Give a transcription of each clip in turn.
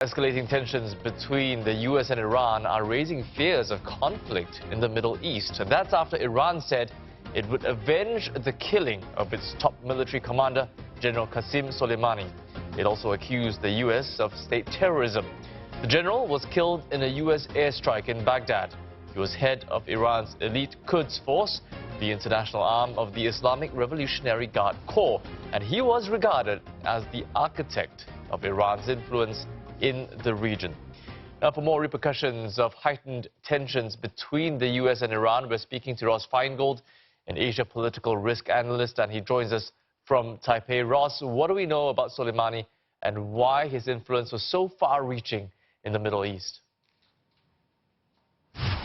Escalating tensions between the U.S. and Iran are raising fears of conflict in the Middle East. And that's after Iran said it would avenge the killing of its top military commander, General Qasem Soleimani. It also accused the U.S. of state terrorism. The general was killed in a U.S. airstrike in Baghdad. He was head of Iran's elite Quds force, the international arm of the Islamic Revolutionary Guard Corps, and he was regarded as the architect of Iran's influence in the region. Now, for more repercussions of heightened tensions between the U.S. and Iran, we're speaking to Ross Feingold, an Asia political risk analyst, and he joins us from Taipei. Ross, what do we know about Soleimani and why his influence was so far-reaching in the Middle East?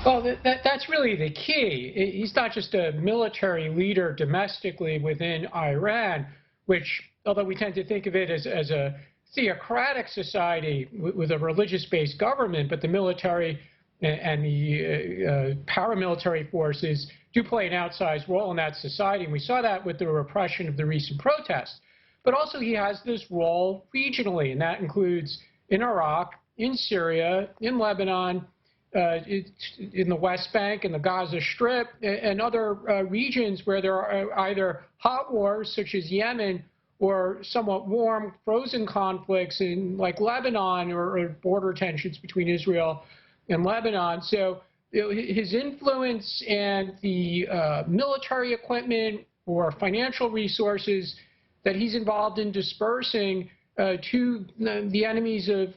Well, that's really the key. He's not just a military leader domestically within Iran, which, although we tend to think of it as a theocratic society with a religious-based government, but the military and the paramilitary forces do play an outsized role in that society. And we saw that with the repression of the recent protests. But also he has this role regionally, and that includes in Iraq, in Syria, in Lebanon, in the West Bank and the Gaza Strip, and other regions where there are either hot wars, such as Yemen, or somewhat warm, frozen conflicts in like Lebanon, or border tensions between Israel and Lebanon. So his influence and the military equipment or financial resources that he's involved in dispersing to the enemies of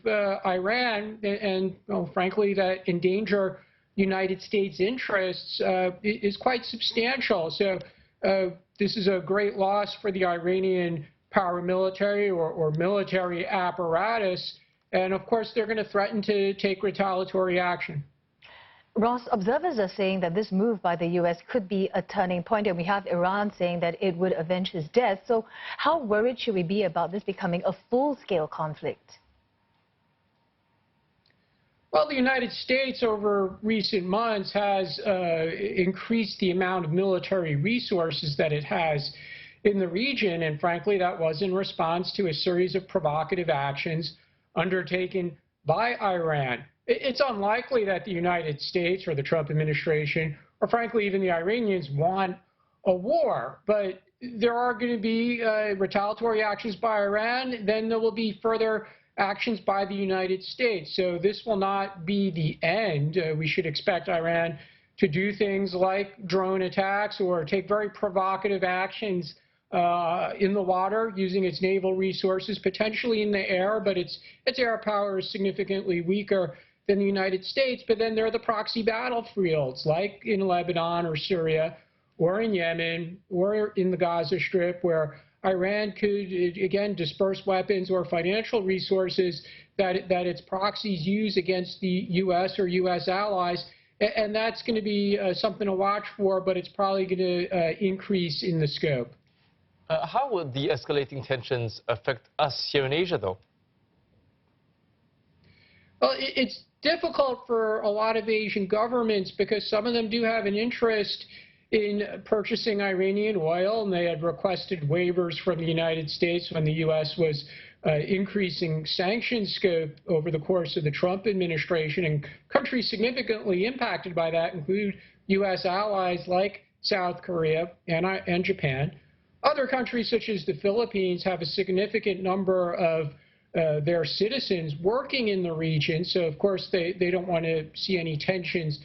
Iran and well, frankly, that endanger United States interests is quite substantial. So this is a great loss for the Iranian paramilitary or military apparatus. And of course, they're going to threaten to take retaliatory action. Ross, observers are saying that this move by the U.S. could be a turning point, and we have Iran saying that it would avenge his death. So how worried should we be about this becoming a full-scale conflict? Well, the United States over recent months has increased the amount of military resources that it has in the region, and frankly, that was in response to a series of provocative actions undertaken by Iran. It's unlikely that the United States or the Trump administration, or frankly even the Iranians, want a war. But there are going to be retaliatory actions by Iran. Then there will be further actions by the United States. So this will not be the end. We should expect Iran to do things like drone attacks or take very provocative actions in the water using its naval resources, potentially in the air, but its air power is significantly weaker than the United States. But then there are the proxy battlefields like in Lebanon or Syria or in Yemen or in the Gaza Strip, where Iran could, again, disperse weapons or financial resources that its proxies use against the U.S. or U.S. allies. And that's going to be something to watch for, but it's probably going to increase in the scope. How would the escalating tensions affect us here in Asia, though? Well, it's difficult for a lot of Asian governments because some of them do have an interest in purchasing Iranian oil, and they had requested waivers from the United States when the U.S. was increasing sanctions scope over the course of the Trump administration. And countries significantly impacted by that include U.S. allies like South Korea and Japan. Other countries, such as the Philippines, have a significant number of their citizens working in the region. So, of course, they don't want to see any tensions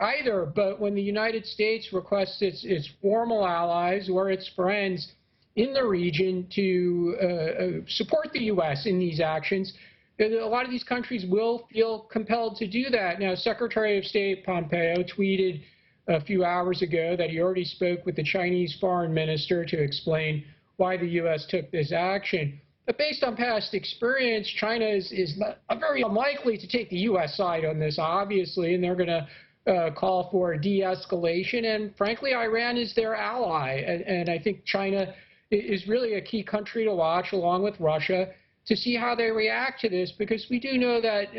either. But when the United States requests its formal allies or its friends in the region to support the U.S. in these actions, a lot of these countries will feel compelled to do that. Now, Secretary of State Pompeo tweeted a few hours ago that he already spoke with the Chinese foreign minister to explain why the U.S. took this action. But based on past experience, China is very unlikely to take the U.S. side on this, obviously, and they're going to call for de-escalation. And frankly, Iran is their ally. And I think China is really a key country to watch, along with Russia, to see how they react to this, because we do know that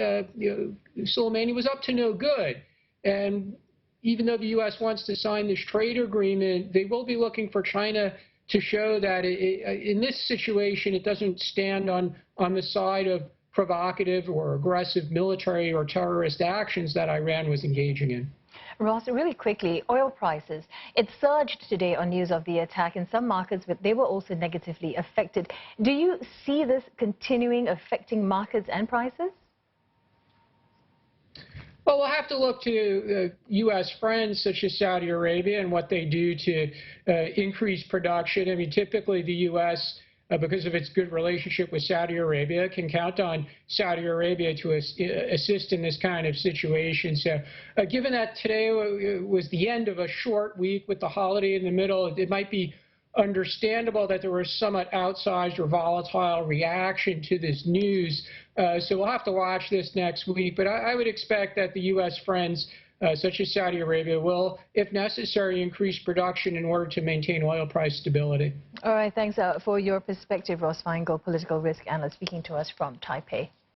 Soleimani was up to no good. And even though the U.S. wants to sign this trade agreement, they will be looking for China to show that in this situation it doesn't stand on the side of provocative or aggressive military or terrorist actions that Iran was engaging in. Ross, really quickly, oil prices. It surged today on news of the attack in some markets, but they were also negatively affected. Do you see this continuing affecting markets and prices? Well, we'll have to look to U.S. friends such as Saudi Arabia and what they do to increase production. I mean, typically the U.S., because of its good relationship with Saudi Arabia, can count on Saudi Arabia to assist in this kind of situation. So given that today was the end of a short week with the holiday in the middle, it might be understandable that there was somewhat outsized or volatile reaction to this news. So we'll have to watch this next week. But I would expect that the U.S. friends, such as Saudi Arabia, will, if necessary, increase production in order to maintain oil price stability. All right, thanks for your perspective, Ross Feingold, political risk analyst, speaking to us from Taipei.